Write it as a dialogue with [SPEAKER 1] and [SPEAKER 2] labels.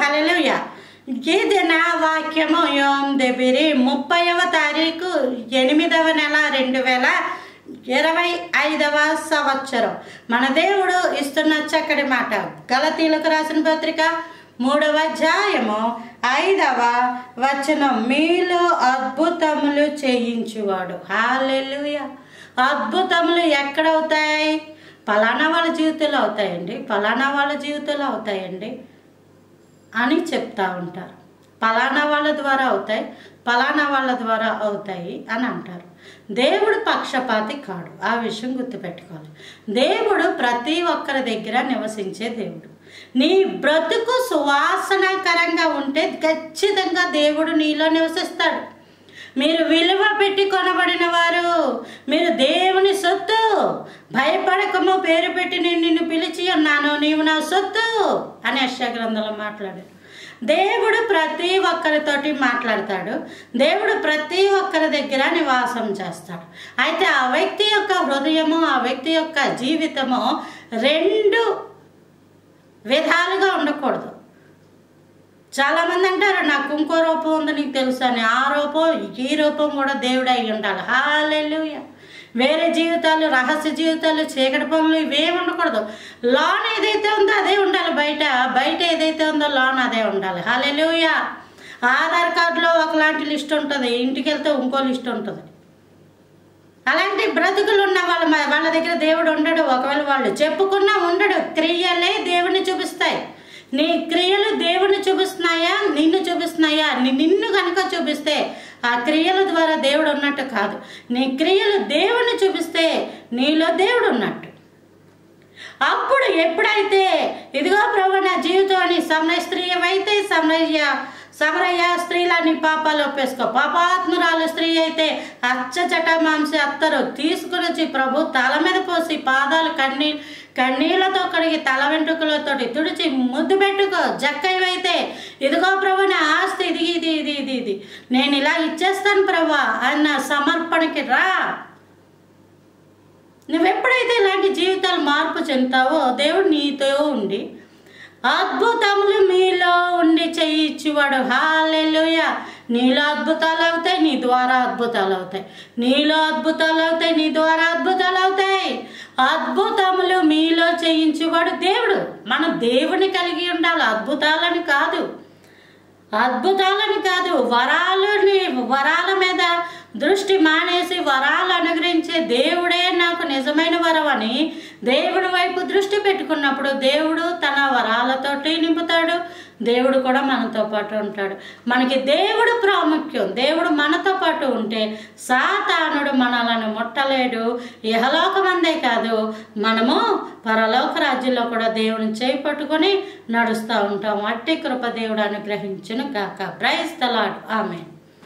[SPEAKER 1] హల్లెలూయా. ఇది నా వాక్యము. యోం దెబిరి 30వ తారీఖు 8వ నెల 2025వ సంవత్సరం. మన దేవుడు ఇస్తున్న చక్కటి మాట. గలతీయులకు రాసిన పత్రిక 3వ అధ్యాయము 5వ వచనం. మీలో అద్భుతములు చేయించువాడు. హల్లెలూయా. అద్భుతములు ఎక్కడవుతాయి? పలానా వాళ్ళ జీవితంలో అవుతాయండి, పలానా వాళ్ళ జీవితంలో అవుతాయండి అని చెప్తా ఉంటారు. పలానా వాళ్ళ ద్వారా అవుతాయి, పలానా వాళ్ళ ద్వారా అవుతాయి అని అంటారు. దేవుడు పక్షపాతి కాడు. ఆ విషయం గుర్తుపెట్టుకోవాలి. దేవుడు ప్రతి ఒక్కరి దగ్గర నివసించే దేవుడు. నీ బ్రతుకు సువాసనకరంగా ఉంటే ఖచ్చితంగా దేవుడు నీలో నివసిస్తాడు. మీరు విలువ పెట్టి కొనబడిన వారు, మీరు దేవుని సొత్తు. భయపడకము, పేరు పెట్టి నేను నిన్ను పిలిచి ఉన్నాను, నీవు నా సొత్తు అని యెషయా గ్రంథంలో మాట్లాడాడు. దేవుడు ప్రతి ఒక్కరితోటి మాట్లాడతాడు. దేవుడు ప్రతి ఒక్కరి దగ్గర నివాసం చేస్తాడు. అయితే ఆ వ్యక్తి యొక్క హృదయము, ఆ వ్యక్తి యొక్క జీవితము రెండు విధాలుగా ఉండకూడదు. చాలామంది అంటారు నాకు ఇంకో రూపం ఉంది నీకు తెలుసు అని. ఆ రూపం ఈ రూపం కూడా దేవుడు అయి ఉండాలి. హల్లెలూయా. వేరే జీవితాలు, రహస్య జీవితాలు, చీకటి పనులు ఇవేమి ఉండకూడదు. లోన్ ఏదైతే ఉందో అదే ఉండాలి. బయట ఏదైతే ఉందో లోన్ అదే ఉండాలి. హల్లెలూయా. ఆధార్ కార్డులో ఒకలాంటి లిస్ట్ ఉంటుంది, ఇంటికి వెళ్తే ఇంకో లిస్ట్ ఉంటుంది. అలాంటి బ్రతుకులు ఉన్న వాళ్ళ దగ్గర దేవుడు ఉండడు. ఒకవేళ వాళ్ళు చెప్పుకున్నా ఉండడు. క్రియలే దేవుని చూపిస్తాయి. నీ క్రియలు దేవుని చూపిస్తున్నాయా, నిన్ను చూపిస్తున్నాయా? నిన్ను కనుక చూపిస్తే ఆ క్రియల ద్వారా దేవుడు ఉన్నట్టు కాదు. నీ క్రియలు దేవుని చూపిస్తే నీలో దేవుడు ఉన్నట్టు. అప్పుడు ఎప్పుడైతే ఇదిగో ప్రభు నా జీవితం అని సమరయ స్త్రీ అయితే సమరయ స్త్రీలా నీ పాపాలు ఒప్పేసుకో. పాపాత్మురాలు స్త్రీ అయితే అచ్చచట మాంసి అత్తరు తీసుకుని వచ్చి ప్రభు తల మీద పోసి పాదాలు కన్నీళ్లతో కడిగి తల వెంట్రుకలతో తుడిచి ముద్దు పెట్టుకో. జక్కయ్యవైతే ఇదిగో ప్రభు నా ఆస్తి ఇది నేను ఇలా ఇచ్చేస్తాను ప్రభు అన్న సమర్పణకి రా. నువ్వెప్పుడైతే ఇలాంటి జీవితాలు మార్పు చెందుతావో దేవుడు నీతో ఉండి అద్భుతములు మీలో ఉండి చేయించువాడు. హల్లెలూయా. నీలో అద్భుతాలు అవుతాయి, నీ ద్వారా అద్భుతాలు అవుతాయి. నీలో అద్భుతాలు అవుతాయి, నీ ద్వారా అద్భుతాలు అవుతాయి. అద్భుతములు మీలో చేయించువాడు దేవుడు. మనం దేవుని కలిగి ఉండాలి, అద్భుతాలని కాదు. వరాల మీద దృష్టి మానేసి వరాలు అనుగ్రహించే దేవుడే నాకు నిజమైన వరం అని దేవుడి వైపు దృష్టి పెట్టుకున్నప్పుడు దేవుడు తన వరాలతోటి నింపుతాడు. దేవుడు కూడా మనతో పాటు ఉంటాడు. మనకి దేవుడు ప్రాముఖ్యం. దేవుడు మనతో పాటు ఉంటే సాతానుడు మనలను ముట్టలేడు. ఇహలోకమందే కాదు, మనము పరలోక రాజ్యంలో కూడా దేవుని చేయి పట్టుకొని నడుస్తూ ఉంటాం. అట్టి కృప దేవుడు అనుగ్రహించును గాక. Praise the Lord. ఆమేన్.